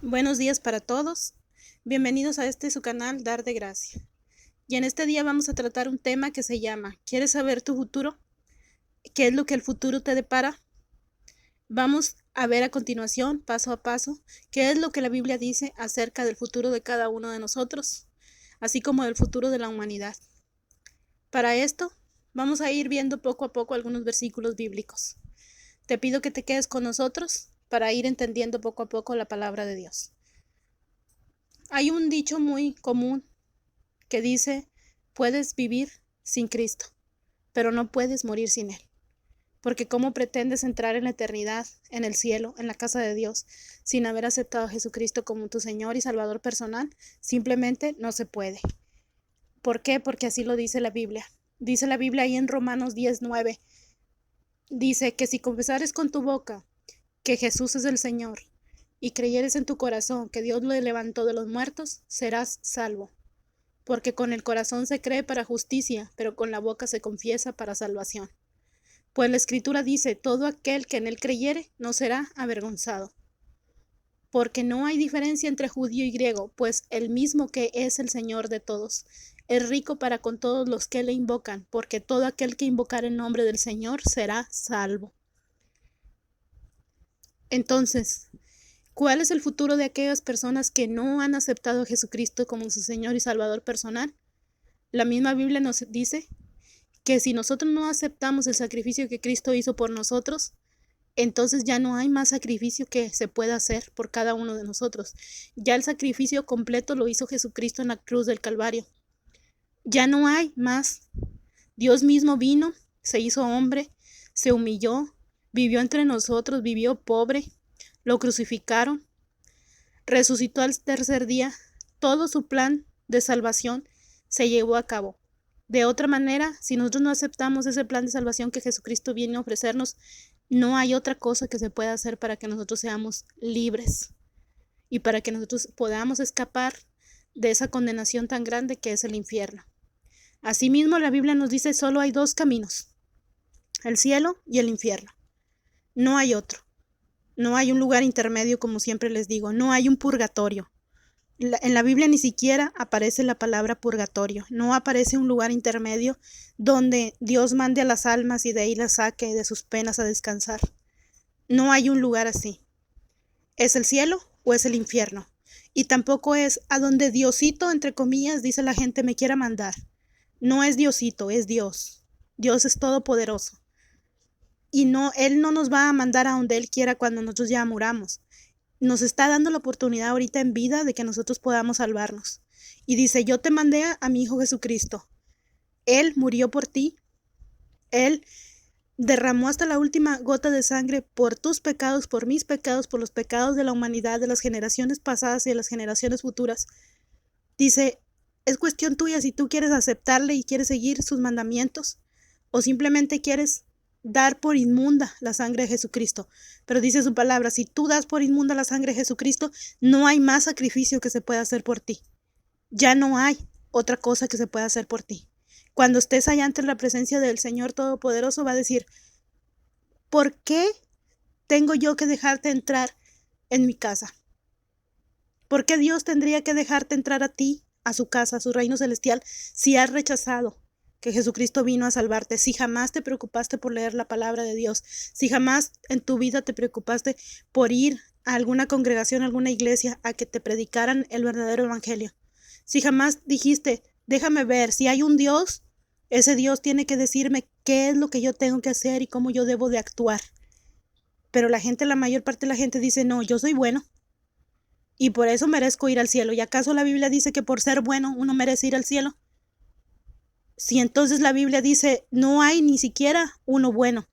Buenos días para todos. Bienvenidos a su canal Dar de Gracia. Y en este día vamos a tratar un tema que se llama ¿Quieres saber tu futuro? ¿Qué es lo que el futuro te depara? Vamos a ver a continuación, paso a paso, qué es lo que la Biblia dice acerca del futuro de cada uno de nosotros, así como del futuro de la humanidad. Para esto, vamos a ir viendo poco a poco algunos versículos bíblicos. Te pido que te quedes con nosotros para ir entendiendo poco a poco la palabra de Dios. Hay un dicho muy común que dice, puedes vivir sin Cristo, pero no puedes morir sin Él. Porque ¿cómo pretendes entrar en la eternidad, en el cielo, en la casa de Dios, sin haber aceptado a Jesucristo como tu Señor y Salvador personal? Simplemente no se puede. ¿Por qué? Porque así lo dice la Biblia. Dice la Biblia ahí en Romanos 10:9. Dice que si confesares con tu boca que Jesús es el Señor y creyeres en tu corazón que Dios lo levantó de los muertos, serás salvo. Porque con el corazón se cree para justicia, pero con la boca se confiesa para salvación. Pues la Escritura dice, todo aquel que en él creyere no será avergonzado. Porque no hay diferencia entre judío y griego, pues el mismo que es el Señor de todos, es rico para con todos los que le invocan, porque todo aquel que invocar el nombre del Señor será salvo. Entonces, ¿cuál es el futuro de aquellas personas que no han aceptado a Jesucristo como su Señor y Salvador personal? La misma Biblia nos dice que si nosotros no aceptamos el sacrificio que Cristo hizo por nosotros, entonces ya no hay más sacrificio que se pueda hacer por cada uno de nosotros. Ya el sacrificio completo lo hizo Jesucristo en la cruz del Calvario. Ya no hay más. Dios mismo vino, se hizo hombre, se humilló, vivió entre nosotros, vivió pobre, lo crucificaron, resucitó al tercer día. Todo su plan de salvación se llevó a cabo. De otra manera, si nosotros no aceptamos ese plan de salvación que Jesucristo viene a ofrecernos, no hay otra cosa que se pueda hacer para que nosotros seamos libres y para que nosotros podamos escapar de esa condenación tan grande que es el infierno. Asimismo, la Biblia nos dice solo hay dos caminos, el cielo y el infierno. No hay otro. No hay un lugar intermedio, como siempre les digo. No hay un purgatorio. En la Biblia ni siquiera aparece la palabra purgatorio, no aparece un lugar intermedio donde Dios mande a las almas y de ahí las saque de sus penas a descansar. No hay un lugar así. ¿Es el cielo o es el infierno? Y tampoco es a donde Diosito, entre comillas, dice la gente, me quiera mandar. No es Diosito, es Dios. Dios es todopoderoso. Y no, Él no nos va a mandar a donde Él quiera cuando nosotros ya muramos. Nos está dando la oportunidad ahorita en vida de que nosotros podamos salvarnos. Y dice, yo te mandé a mi Hijo Jesucristo. Él murió por ti. Él derramó hasta la última gota de sangre por tus pecados, por mis pecados, por los pecados de la humanidad, de las generaciones pasadas y de las generaciones futuras. Dice, es cuestión tuya si tú quieres aceptarle y quieres seguir sus mandamientos o simplemente quieres dar por inmunda la sangre de Jesucristo. Pero dice su palabra, si tú das por inmunda la sangre de Jesucristo, no hay más sacrificio que se pueda hacer por ti. Ya no hay otra cosa que se pueda hacer por ti. Cuando estés allá ante la presencia del Señor Todopoderoso, va a decir, ¿por qué tengo yo que dejarte entrar en mi casa? ¿Por qué Dios tendría que dejarte entrar a ti, a su casa, a su reino celestial, si has rechazado que Jesucristo vino a salvarte? Si jamás te preocupaste por leer la palabra de Dios, si jamás en tu vida te preocupaste por ir a alguna congregación, a alguna iglesia, a que te predicaran el verdadero evangelio, si jamás dijiste, déjame ver, si hay un Dios, ese Dios tiene que decirme qué es lo que yo tengo que hacer y cómo yo debo de actuar. Pero la gente, la mayor parte de la gente dice, no, yo soy bueno y por eso merezco ir al cielo. ¿Y acaso la Biblia dice que por ser bueno uno merece ir al cielo? Si entonces la Biblia dice, no hay ni siquiera uno bueno.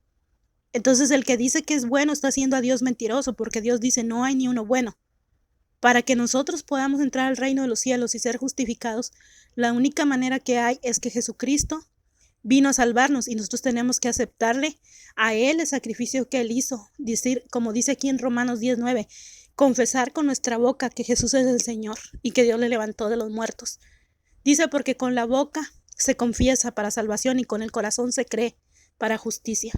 Entonces el que dice que es bueno está haciendo a Dios mentiroso, porque Dios dice, no hay ni uno bueno. Para que nosotros podamos entrar al reino de los cielos y ser justificados, la única manera que hay es que Jesucristo vino a salvarnos y nosotros tenemos que aceptarle a Él el sacrificio que Él hizo. Decir, como dice aquí en Romanos 10:9, confesar con nuestra boca que Jesús es el Señor y que Dios le levantó de los muertos. Dice, porque con la boca se confiesa para salvación y con el corazón se cree para justicia.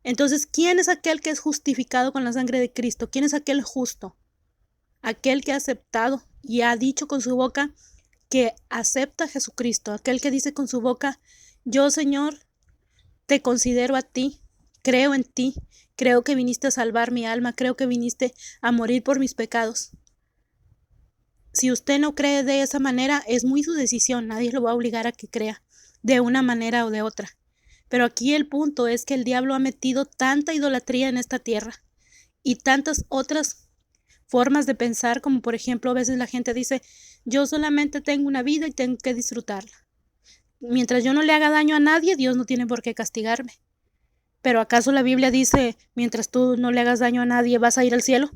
Entonces, ¿quién es aquel que es justificado con la sangre de Cristo? ¿Quién es aquel justo? aquel que ha aceptado y ha dicho con su boca que acepta a Jesucristo, aquel que dice con su boca, yo, Señor, te considero a ti, creo en ti, creo que viniste a salvar mi alma, creo que viniste a morir por mis pecados. Si usted no cree de esa manera, es muy su decisión, nadie lo va a obligar a que crea de una manera o de otra. Pero aquí el punto es que el diablo ha metido tanta idolatría en esta tierra y tantas otras formas de pensar, como por ejemplo a veces la gente dice, yo solamente tengo una vida y tengo que disfrutarla. Mientras yo no le haga daño a nadie, Dios no tiene por qué castigarme. Pero ¿acaso la Biblia dice, mientras tú no le hagas daño a nadie, vas a ir al cielo?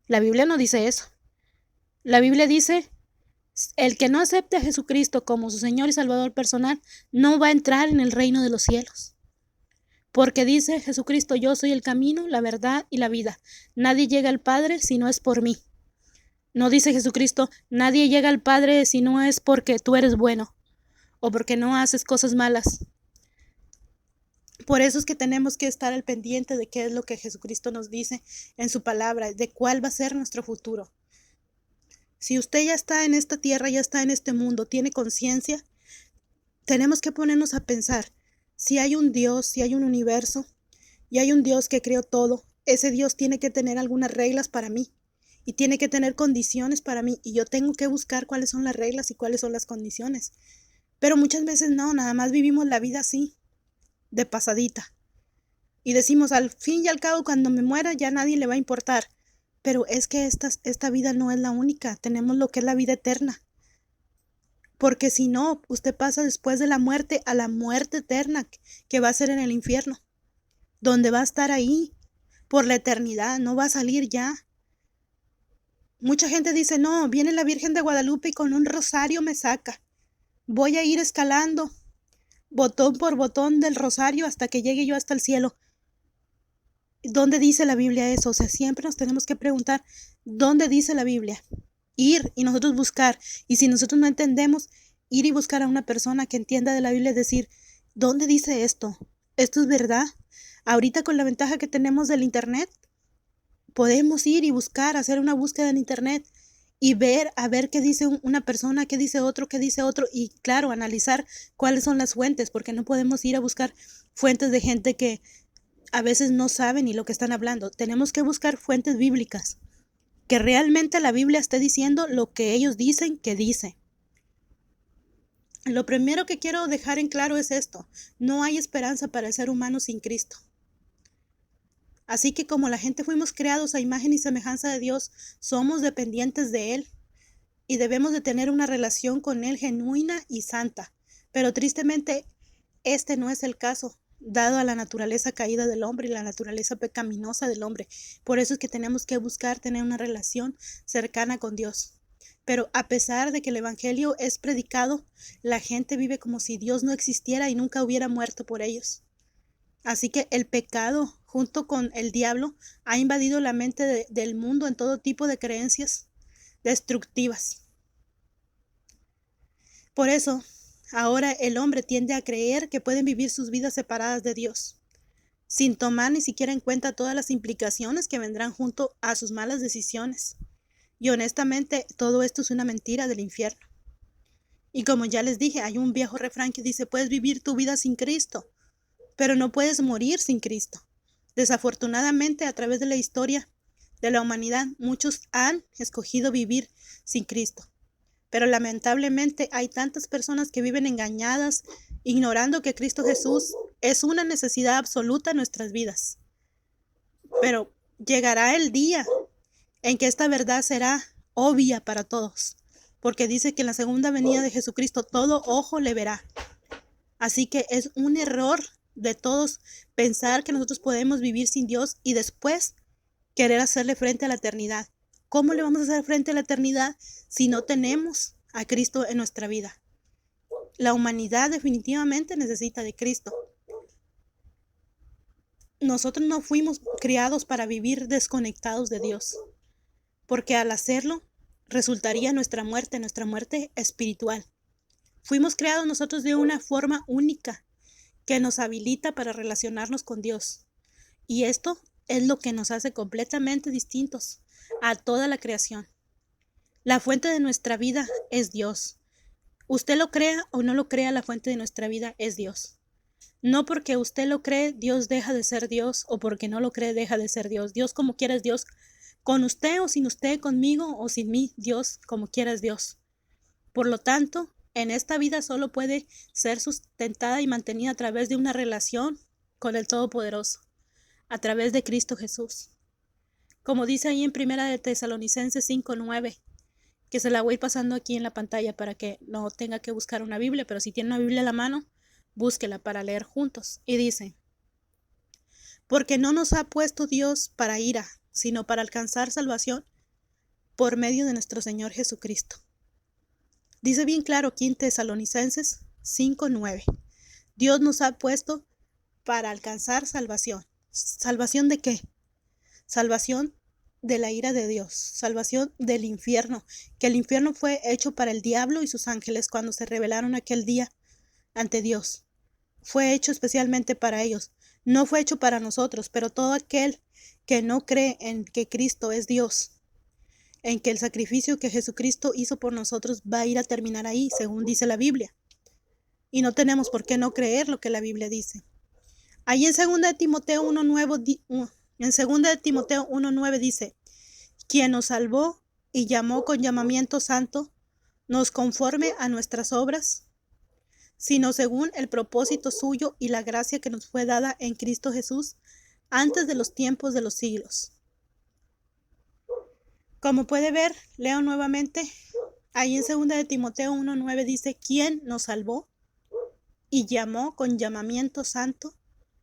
La Biblia no dice eso. La Biblia dice, el que no acepte a Jesucristo como su Señor y Salvador personal, no va a entrar en el reino de los cielos. Porque dice Jesucristo, yo soy el camino, la verdad y la vida. Nadie llega al Padre si no es por mí. No dice Jesucristo, nadie llega al Padre si no es porque tú eres bueno o porque no haces cosas malas. Por eso es que tenemos que estar al pendiente de qué es lo que Jesucristo nos dice en su palabra, de cuál va a ser nuestro futuro. Si usted ya está en esta tierra, ya está en este mundo, tiene conciencia, tenemos que ponernos a pensar, si hay un Dios, si hay un universo, y hay un Dios que creó todo, ese Dios tiene que tener algunas reglas para mí, y tiene que tener condiciones para mí, y yo tengo que buscar cuáles son las reglas y cuáles son las condiciones. Pero muchas veces no, nada más vivimos la vida así, de pasadita. Y decimos, al fin y al cabo, cuando me muera ya nadie le va a importar. Pero es que esta vida no es la única, tenemos lo que es la vida eterna. Porque si no, usted pasa después de la muerte a la muerte eterna, que va a ser en el infierno, donde va a estar ahí por la eternidad, no va a salir ya. Mucha gente dice, no, viene la Virgen de Guadalupe y con un rosario me saca. Voy a ir escalando botón por botón del rosario hasta que llegue yo hasta el cielo. ¿Dónde dice la Biblia eso? O sea, siempre nos tenemos que preguntar, ¿dónde dice la Biblia? Ir y nosotros buscar. Y si nosotros no entendemos, ir y buscar a una persona que entienda de la Biblia y decir, ¿dónde dice esto? ¿Esto es verdad? Ahorita con la ventaja que tenemos del Internet, podemos ir y buscar, hacer una búsqueda en Internet y ver, a ver qué dice una persona, qué dice otro, y claro, analizar cuáles son las fuentes, porque no podemos ir a buscar fuentes de gente que a veces no saben ni lo que están hablando. Tenemos que buscar fuentes bíblicas, que realmente la Biblia esté diciendo lo que ellos dicen que dice. Lo primero que quiero dejar en claro es esto: no hay esperanza para el ser humano sin Cristo. Así que como la gente fuimos creados a imagen y semejanza de Dios, somos dependientes de Él y debemos de tener una relación con Él genuina y santa. Pero tristemente, este no es el caso, dado a la naturaleza caída del hombre y la naturaleza pecaminosa del hombre. Por eso es que tenemos que buscar tener una relación cercana con Dios. Pero a pesar de que el Evangelio es predicado, la gente vive como si Dios no existiera y nunca hubiera muerto por ellos. Así que el pecado, junto con el diablo, ha invadido la mente del mundo en todo tipo de creencias destructivas. Por eso, ahora el hombre tiende a creer que pueden vivir sus vidas separadas de Dios, sin tomar ni siquiera en cuenta todas las implicaciones que vendrán junto a sus malas decisiones. Y honestamente, todo esto es una mentira del infierno. Y como ya les dije, hay un viejo refrán que dice, puedes vivir tu vida sin Cristo, pero no puedes morir sin Cristo. Desafortunadamente, a través de la historia de la humanidad, muchos han escogido vivir sin Cristo. Pero lamentablemente hay tantas personas que viven engañadas, ignorando que Cristo Jesús es una necesidad absoluta en nuestras vidas. Pero llegará el día en que esta verdad será obvia para todos, porque dice que en la segunda venida de Jesucristo todo ojo le verá. Así que es un error de todos pensar que nosotros podemos vivir sin Dios y después querer hacerle frente a la eternidad. ¿Cómo le vamos a hacer frente a la eternidad si no tenemos a Cristo en nuestra vida? La humanidad definitivamente necesita de Cristo. Nosotros no fuimos criados para vivir desconectados de Dios, porque al hacerlo resultaría nuestra muerte espiritual. Fuimos creados nosotros de una forma única que nos habilita para relacionarnos con Dios. Y esto es lo que nos hace completamente distintos a toda la creación. La fuente de nuestra vida es Dios. Usted lo crea o no lo crea, la fuente de nuestra vida es Dios. No porque usted lo cree, Dios deja de ser Dios, o porque no lo cree, deja de ser Dios. Dios como quiera es Dios, con usted o sin usted, conmigo o sin mí, Dios como quiera es Dios. Por lo tanto, en esta vida solo puede ser sustentada y mantenida a través de una relación con el Todopoderoso, a través de Cristo Jesús. Como dice ahí en Primera de Tesalonicenses 5:9, que se la voy a ir pasando aquí en la pantalla para que no tenga que buscar una Biblia, pero si tiene una Biblia a la mano, búsquela para leer juntos. Y dice: porque no nos ha puesto Dios para ira, sino para alcanzar salvación por medio de nuestro Señor Jesucristo. Dice bien claro aquí en Tesalonicenses 5:9. Dios nos ha puesto para alcanzar salvación. ¿Salvación de qué? Salvación de la ira de Dios, salvación del infierno, que el infierno fue hecho para el diablo y sus ángeles cuando se rebelaron aquel día ante Dios. Fue hecho especialmente para ellos, no fue hecho para nosotros, pero todo aquel que no cree en que Cristo es Dios, en que el sacrificio que Jesucristo hizo por nosotros va a ir a terminar ahí, según dice la Biblia. Y no tenemos por qué no creer lo que la Biblia dice. Ahí en 2 de Timoteo 1:9 dice: quien nos salvó y llamó con llamamiento santo, no conforme a nuestras obras, sino según el propósito suyo y la gracia que nos fue dada en Cristo Jesús antes de los tiempos de los siglos. Como puede ver, leo nuevamente, ahí en 2 de Timoteo 1:9 dice: quien nos salvó y llamó con llamamiento santo,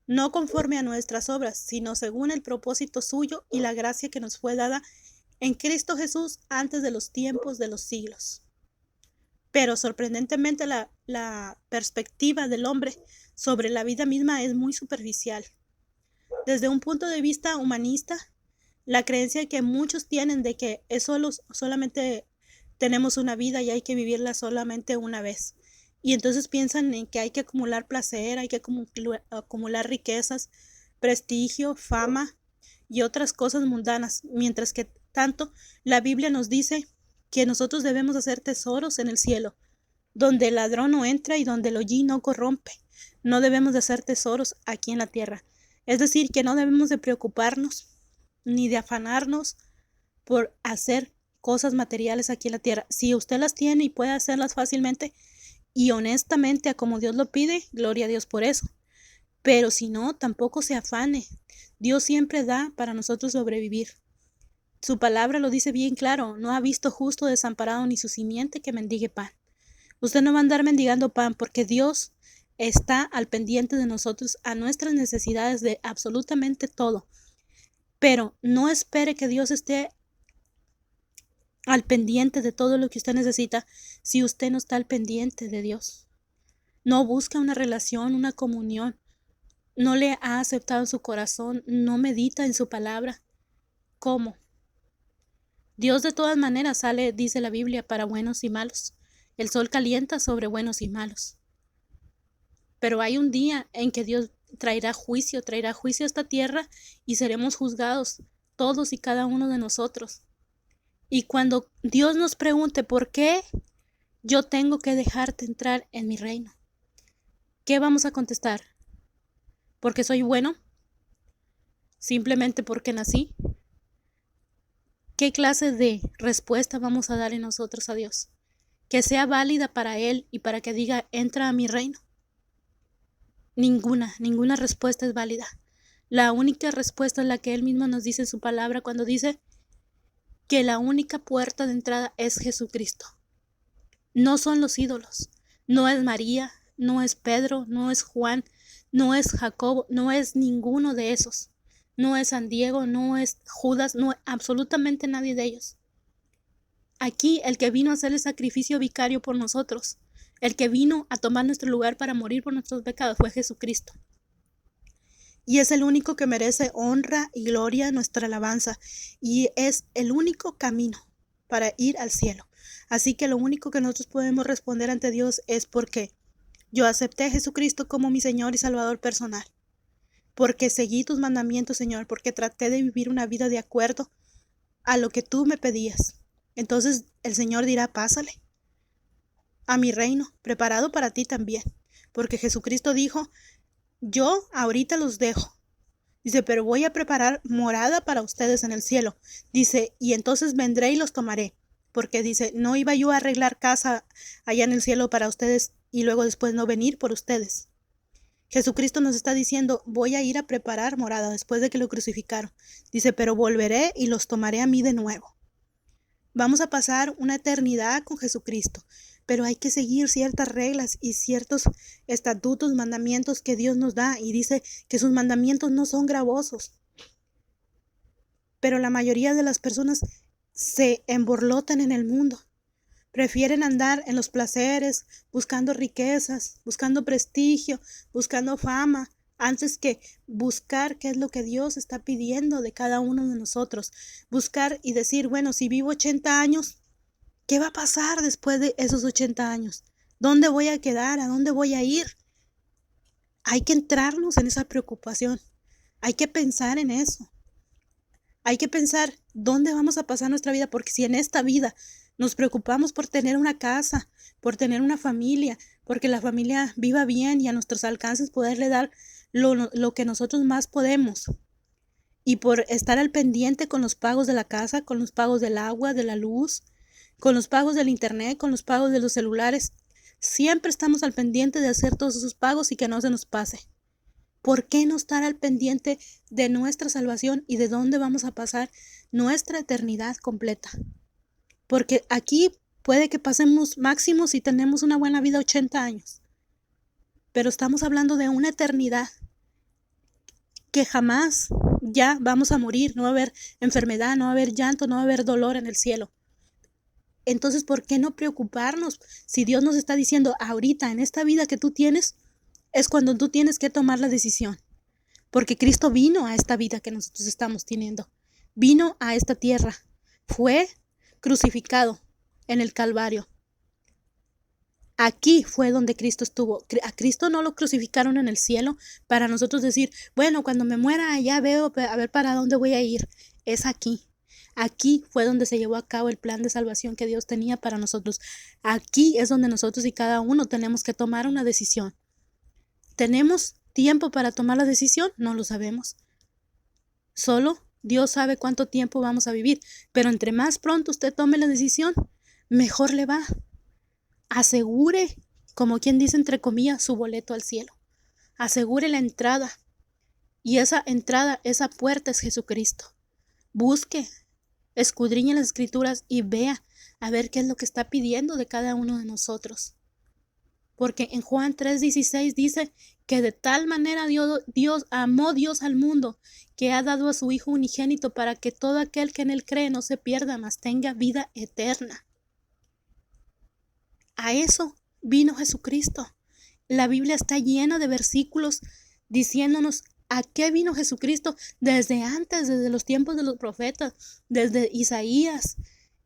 no conforme a nuestras obras, sino según el propósito suyo y la gracia que nos fue dada en Cristo Jesús antes de los tiempos de los siglos. Pero sorprendentemente la perspectiva del hombre sobre la vida misma es muy superficial. Desde un punto de vista humanista, la creencia que muchos tienen de que solamente tenemos una vida y hay que vivirla solamente una vez. Y entonces piensan en que hay que acumular placer, hay que acumular riquezas, prestigio, fama y otras cosas mundanas, mientras que tanto la Biblia nos dice que nosotros debemos hacer tesoros en el cielo, donde el ladrón no entra y donde el hollín no corrompe. No debemos de hacer tesoros aquí en la tierra. Es decir, que no debemos de preocuparnos ni de afanarnos por hacer cosas materiales aquí en la tierra. Si usted las tiene y puede hacerlas fácilmente y honestamente a como Dios lo pide, gloria a Dios por eso. Pero si no, tampoco se afane. Dios siempre da para nosotros sobrevivir. Su palabra lo dice bien claro: no ha visto justo desamparado ni su simiente que mendigue pan. Usted no va a andar mendigando pan, porque Dios está al pendiente de nosotros, a nuestras necesidades de absolutamente todo. Pero no espere que Dios esté al pendiente de todo lo que usted necesita si usted no está al pendiente de Dios. No busca una relación, una comunión. No le ha aceptado en su corazón, no medita en su palabra. ¿Cómo? Dios de todas maneras sale, dice la Biblia, para buenos y malos. El sol calienta sobre buenos y malos. Pero hay un día en que Dios traerá juicio a esta tierra y seremos juzgados, todos y cada uno de nosotros. Y cuando Dios nos pregunte por qué yo tengo que dejarte entrar en mi reino, ¿qué vamos a contestar? ¿Porque soy bueno? ¿Simplemente porque nací? ¿Qué clase de respuesta vamos a dar en nosotros a Dios? Que sea válida para Él y para que diga: entra a mi reino. Ninguna respuesta es válida. La única respuesta es la que Él mismo nos dice en su palabra cuando dice que la única puerta de entrada es Jesucristo. No son los ídolos, no es María, no es Pedro, no es Juan, no es Jacobo, no es ninguno de esos. No es San Diego, no es Judas, no es absolutamente nadie de ellos. Aquí el que vino a hacer el sacrificio vicario por nosotros, el que vino a tomar nuestro lugar para morir por nuestros pecados, fue Jesucristo. Y es el único que merece honra y gloria, nuestra alabanza. Y es el único camino para ir al cielo. Así que lo único que nosotros podemos responder ante Dios es: porque yo acepté a Jesucristo como mi Señor y Salvador personal. Porque seguí tus mandamientos, Señor, porque traté de vivir una vida de acuerdo a lo que tú me pedías. Entonces el Señor dirá, pásale a mi reino, preparado para ti también. Porque Jesucristo dijo, yo ahorita los dejo. Dice, pero voy a preparar morada para ustedes en el cielo. Dice, y entonces vendré y los tomaré. Porque dice, no iba yo a arreglar casa allá en el cielo para ustedes y luego después no venir por ustedes. Jesucristo nos está diciendo, voy a ir a preparar morada después de que lo crucificaron. Dice, pero volveré y los tomaré a mí de nuevo. Vamos a pasar una eternidad con Jesucristo, pero hay que seguir ciertas reglas y ciertos estatutos, mandamientos que Dios nos da, y dice que sus mandamientos no son gravosos. Pero la mayoría de las personas se emborlotan en el mundo. Prefieren andar en los placeres, buscando riquezas, buscando prestigio, buscando fama, antes que buscar qué es lo que Dios está pidiendo de cada uno de nosotros. Buscar y decir, bueno, si vivo 80 años, ¿qué va a pasar después de esos 80 años? ¿Dónde voy a quedar? ¿A dónde voy a ir? Hay que entrarnos en esa preocupación. Hay que pensar en eso. Hay que pensar dónde vamos a pasar nuestra vida, porque si en esta vida nos preocupamos por tener una casa, por tener una familia, porque la familia viva bien y a nuestros alcances poderle dar lo que nosotros más podemos, y por estar al pendiente con los pagos de la casa, con los pagos del agua, de la luz, con los pagos del internet, con los pagos de los celulares, siempre estamos al pendiente de hacer todos esos pagos y que no se nos pase. ¿Por qué no estar al pendiente de nuestra salvación y de dónde vamos a pasar nuestra eternidad completa? Porque aquí puede que pasemos máximo, si tenemos una buena vida, 80 años. Pero estamos hablando de una eternidad que jamás ya vamos a morir. No va a haber enfermedad, no va a haber llanto, no va a haber dolor en el cielo. Entonces, ¿por qué no preocuparnos? Si Dios nos está diciendo ahorita, en esta vida que tú tienes, es cuando tú tienes que tomar la decisión. Porque Cristo vino a esta vida que nosotros estamos teniendo. Vino a esta tierra. Fue crucificado en el Calvario. Aquí fue donde Cristo estuvo. A Cristo no lo crucificaron en el cielo para nosotros decir, bueno, cuando me muera ya veo a ver para dónde voy a ir. Es aquí. Aquí fue donde se llevó a cabo el plan de salvación que Dios tenía para nosotros. Aquí es donde nosotros y cada uno tenemos que tomar una decisión. ¿Tenemos tiempo para tomar la decisión? No lo sabemos. Solo Dios sabe cuánto tiempo vamos a vivir, pero entre más pronto usted tome la decisión, mejor le va. Asegure, como quien dice entre comillas, su boleto al cielo. Asegure la entrada. Y esa entrada, esa puerta es Jesucristo. Busque, escudriñe las Escrituras y vea a ver qué es lo que está pidiendo de cada uno de nosotros. Porque en Juan 3:16 dice que de tal manera amó Dios al mundo, que ha dado a su Hijo unigénito para que todo aquel que en él cree no se pierda, mas tenga vida eterna. A eso vino Jesucristo. La Biblia está llena de versículos diciéndonos a qué vino Jesucristo desde antes, desde los tiempos de los profetas, desde Isaías,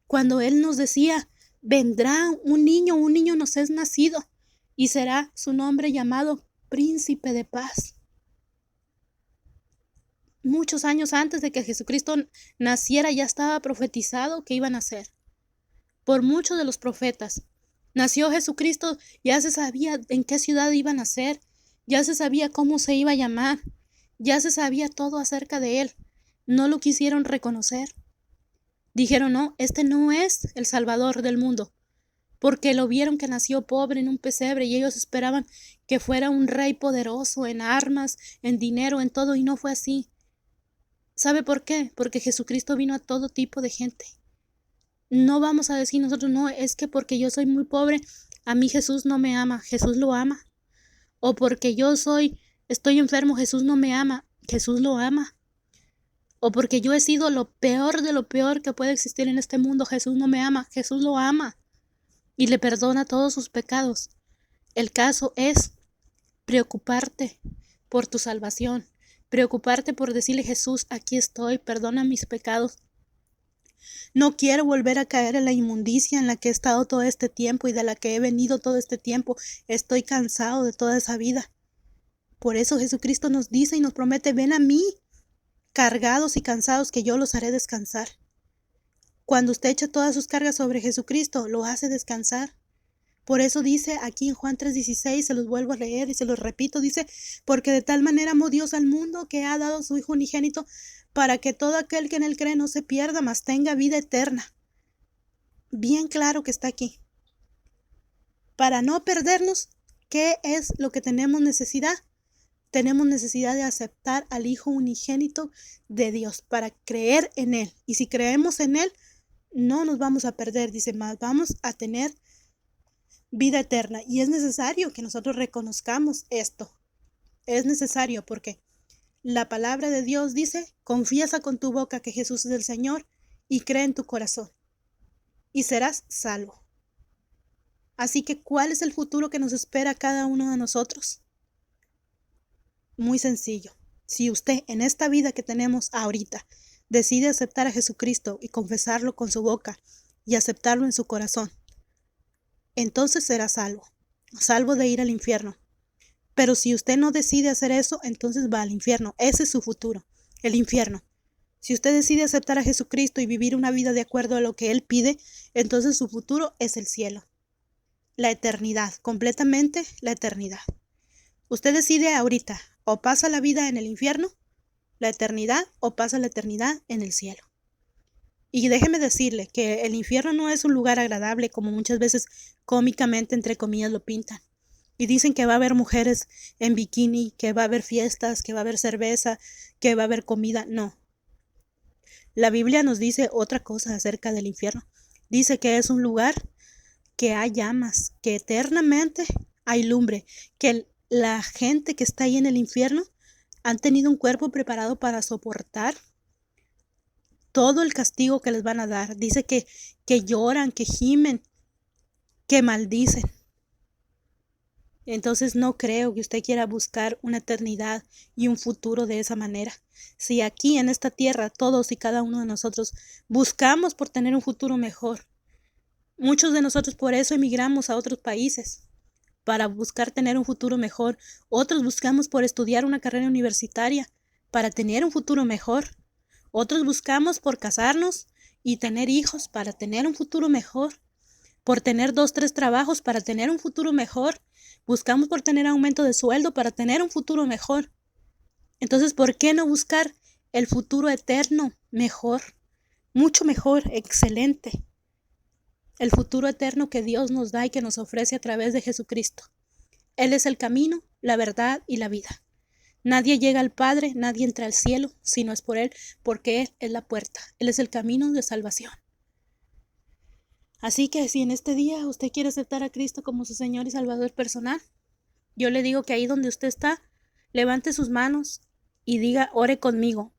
cuando él nos decía, vendrá un niño nos es nacido, y será su nombre llamado Príncipe de Paz. Muchos años antes de que Jesucristo naciera ya estaba profetizado que iba a nacer. Por muchos de los profetas. Nació Jesucristo, ya se sabía en qué ciudad iba a nacer, ya se sabía cómo se iba a llamar, ya se sabía todo acerca de él. No lo quisieron reconocer. Dijeron, no, este no es el Salvador del mundo. Porque lo vieron que nació pobre en un pesebre y ellos esperaban que fuera un rey poderoso en armas, en dinero, en todo, y no fue así. ¿Sabe por qué? Porque Jesucristo vino a todo tipo de gente. No vamos a decir nosotros, no, es que porque yo soy muy pobre, a mí Jesús no me ama. Jesús lo ama. O porque yo estoy enfermo, Jesús no me ama. Jesús lo ama. O porque yo he sido lo peor de lo peor que puede existir en este mundo, Jesús no me ama. Jesús lo ama y le perdona todos sus pecados. El caso es preocuparte por tu salvación, preocuparte por decirle, Jesús, aquí estoy, perdona mis pecados. No quiero volver a caer en la inmundicia en la que he estado todo este tiempo y de la que he venido todo este tiempo. Estoy cansado de toda esa vida. Por eso Jesucristo nos dice y nos promete, ven a mí, cargados y cansados, que yo los haré descansar. Cuando usted echa todas sus cargas sobre Jesucristo, lo hace descansar. Por eso dice aquí en Juan 3:16, se los vuelvo a leer y se los repito, dice, porque de tal manera amó Dios al mundo que ha dado a su Hijo unigénito para que todo aquel que en él cree no se pierda, mas tenga vida eterna. Bien claro que está aquí. Para no perdernos, ¿qué es lo que tenemos necesidad? Tenemos necesidad de aceptar al Hijo unigénito de Dios para creer en Él. Y si creemos en Él, no nos vamos a perder, dice, más vamos a tener vida eterna. Y es necesario que nosotros reconozcamos esto. Es necesario porque la palabra de Dios dice, confiesa con tu boca que Jesús es el Señor y cree en tu corazón y serás salvo. Así que, ¿cuál es el futuro que nos espera a cada uno de nosotros? Muy sencillo. Si usted en esta vida que tenemos ahorita decide aceptar a Jesucristo y confesarlo con su boca y aceptarlo en su corazón, entonces será salvo, salvo de ir al infierno. Pero si usted no decide hacer eso, entonces va al infierno. Ese es su futuro, el infierno. Si usted decide aceptar a Jesucristo y vivir una vida de acuerdo a lo que Él pide, entonces su futuro es el cielo, la eternidad, completamente la eternidad. Usted decide ahorita, o pasa la vida en el infierno, la eternidad, o pasa la eternidad en el cielo. Y déjeme decirle que el infierno no es un lugar agradable como muchas veces cómicamente, entre comillas, lo pintan. Y dicen que va a haber mujeres en bikini, que va a haber fiestas, que va a haber cerveza, que va a haber comida. No. La Biblia nos dice otra cosa acerca del infierno. Dice que es un lugar que hay llamas, que eternamente hay lumbre, que la gente que está ahí en el infierno han tenido un cuerpo preparado para soportar todo el castigo que les van a dar. Dice que lloran, que gimen, que maldicen. Entonces no creo que usted quiera buscar una eternidad y un futuro de esa manera. Si aquí en esta tierra todos y cada uno de nosotros buscamos por tener un futuro mejor, muchos de nosotros por eso emigramos a otros países, para buscar tener un futuro mejor. Otros buscamos por estudiar una carrera universitaria, para tener un futuro mejor. Otros buscamos por casarnos y tener hijos, para tener un futuro mejor. Por tener 2, 3 trabajos, para tener un futuro mejor. Buscamos por tener aumento de sueldo, para tener un futuro mejor. Entonces, ¿por qué no buscar el futuro eterno mejor? Mucho mejor, excelente. El futuro eterno que Dios nos da y que nos ofrece a través de Jesucristo. Él es el camino, la verdad y la vida. Nadie llega al Padre, nadie entra al cielo, si no es por Él, porque Él es la puerta. Él es el camino de salvación. Así que si en este día usted quiere aceptar a Cristo como su Señor y Salvador personal, yo le digo que ahí donde usted está, levante sus manos y diga, ore conmigo.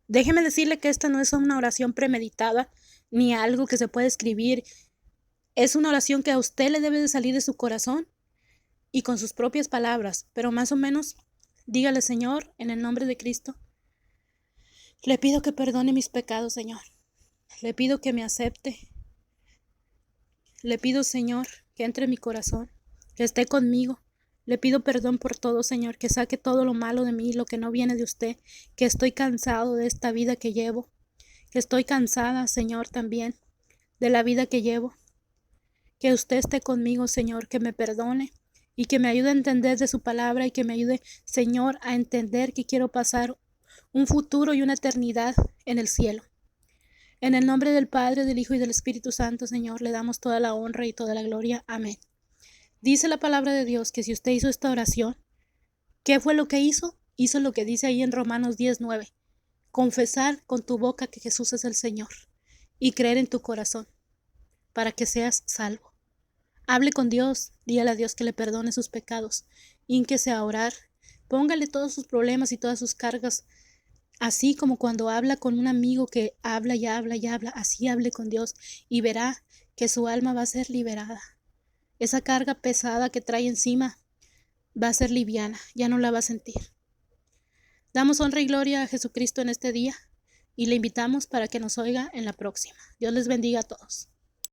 Déjeme decirle que esta no es una oración premeditada, ni algo que se puede escribir. Es una oración que a usted le debe de salir de su corazón y con sus propias palabras, pero más o menos, dígale, Señor, en el nombre de Cristo, le pido que perdone mis pecados, Señor. Le pido que me acepte. Le pido, Señor, que entre en mi corazón, que esté conmigo. Le pido perdón por todo, Señor, que saque todo lo malo de mí, lo que no viene de usted, que estoy cansado de esta vida que llevo, que estoy cansada, Señor, también de la vida que llevo. Que usted esté conmigo, Señor, que me perdone y que me ayude a entender de su palabra y que me ayude, Señor, a entender que quiero pasar un futuro y una eternidad en el cielo. En el nombre del Padre, del Hijo y del Espíritu Santo, Señor, le damos toda la honra y toda la gloria. Amén. Dice la palabra de Dios que si usted hizo esta oración, ¿qué fue lo que hizo? Hizo lo que dice ahí en Romanos 10:9. Confesar con tu boca que Jesús es el Señor y creer en tu corazón para que seas salvo. Hable con Dios, dígale a Dios que le perdone sus pecados, hínquese a orar, póngale todos sus problemas y todas sus cargas, así como cuando habla con un amigo que habla y habla y habla, así hable con Dios y verá que su alma va a ser liberada. Esa carga pesada que trae encima va a ser liviana, ya no la va a sentir. Damos honra y gloria a Jesucristo en este día y le invitamos para que nos oiga en la próxima. Dios les bendiga a todos.